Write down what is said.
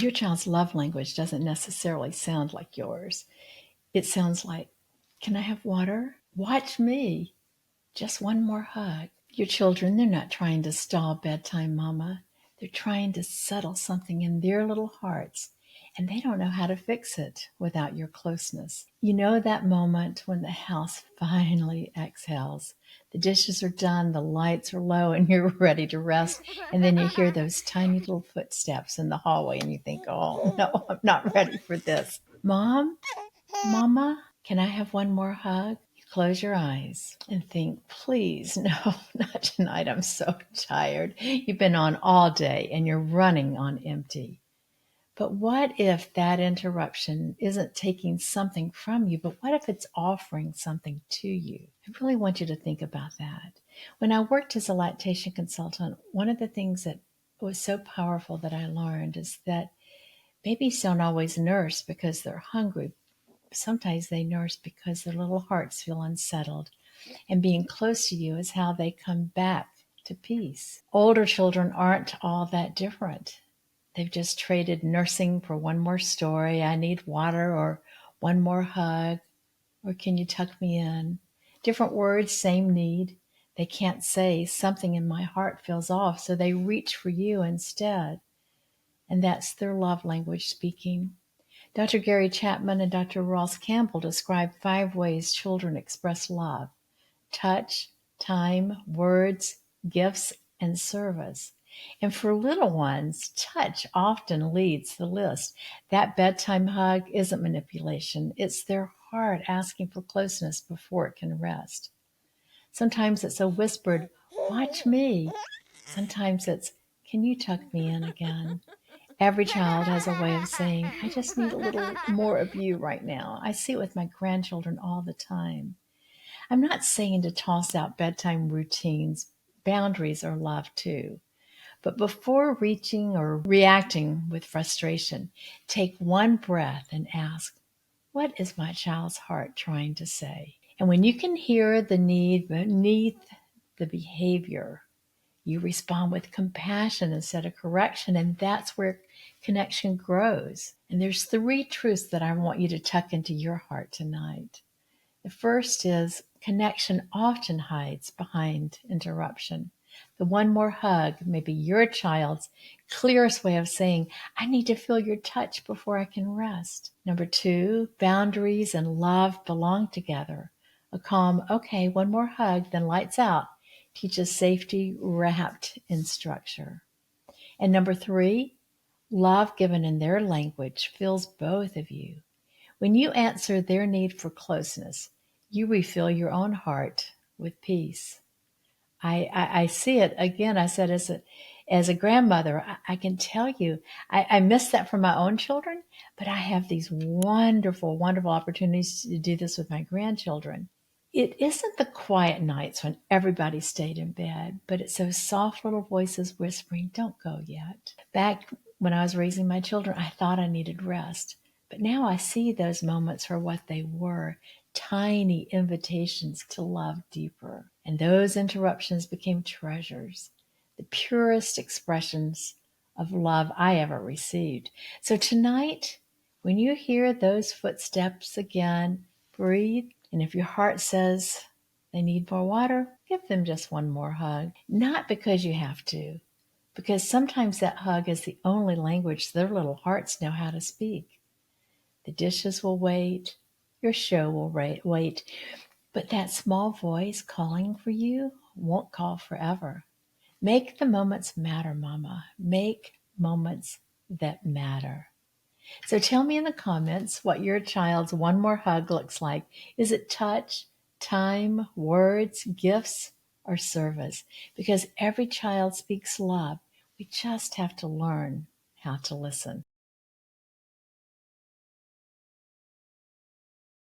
Your child's love language doesn't necessarily sound like yours. It sounds like, can I have water? Watch me. Just one more hug. Your children, they're not trying to stall bedtime, Mama. They're trying to settle something in their little hearts, and they don't know how to fix it without your closeness. You know that moment when the house finally exhales. The dishes are done, the lights are low, and you're ready to rest. And then you hear those tiny little footsteps in the hallway, and you think, oh, no, I'm not ready for this. Mom? Mama? Can I have one more hug? You close your eyes and think, please, no, not tonight. I'm so tired. You've been on all day and you're running on empty. But what if that interruption isn't taking something from you, but what if it's offering something to you? I really want you to think about that. When I worked as a lactation consultant, one of the things that was so powerful that I learned is that babies don't always nurse because they're hungry. Sometimes they nurse because their little hearts feel unsettled, and being close to you is how they come back to peace. Older children aren't all that different. They've just traded nursing for one more story, I need water, or one more hug, or can you tuck me in? Different words, same need. They can't say something in my heart feels off, so they reach for you instead. And that's their love language speaking. Dr. Gary Chapman and Dr. Ross Campbell describe 5 ways children express love: touch, time, words, gifts, and service. And for little ones, touch often leads the list. That bedtime hug isn't manipulation. It's their heart asking for closeness before it can rest. Sometimes it's a whispered, watch me. Sometimes it's, can you tuck me in again? Every child has a way of saying, I just need a little more of you right now. I see it with my grandchildren all the time. I'm not saying to toss out bedtime routines. Boundaries are love too. But before reaching or reacting with frustration, take one breath and ask, what is my child's heart trying to say? And when you can hear the need beneath the behavior, you respond with compassion instead of correction, and that's where connection grows. And there's 3 truths that I want you to tuck into your heart tonight. The first is connection often hides behind interruption. The one more hug may be your child's clearest way of saying, I need to feel your touch before I can rest. Number 2, boundaries and love belong together. A calm, okay, one more hug, then lights out, teaches safety wrapped in structure. And number 3, love given in their language fills both of you. When you answer their need for closeness, you refill your own heart with peace. I see it again. I said, as a grandmother, I can tell you, I miss that from my own children, but I have these wonderful, wonderful opportunities to do this with my grandchildren. It isn't the quiet nights when everybody stayed in bed, but it's those soft little voices whispering, don't go yet. Back when I was raising my children, I thought I needed rest. But now I see those moments for what they were, tiny invitations to love deeper. And those interruptions became treasures, the purest expressions of love I ever received. So tonight, when you hear those footsteps again, breathe. And if your heart says they need more water, give them just one more hug. Not because you have to, because sometimes that hug is the only language their little hearts know how to speak. The dishes will wait, your show will wait, but that small voice calling for you won't call forever. Make the moments matter, Mama. Make moments that matter. So tell me in the comments what your child's one more hug looks like. Is it touch, time, words, gifts, or service? Because every child speaks love. We just have to learn how to listen.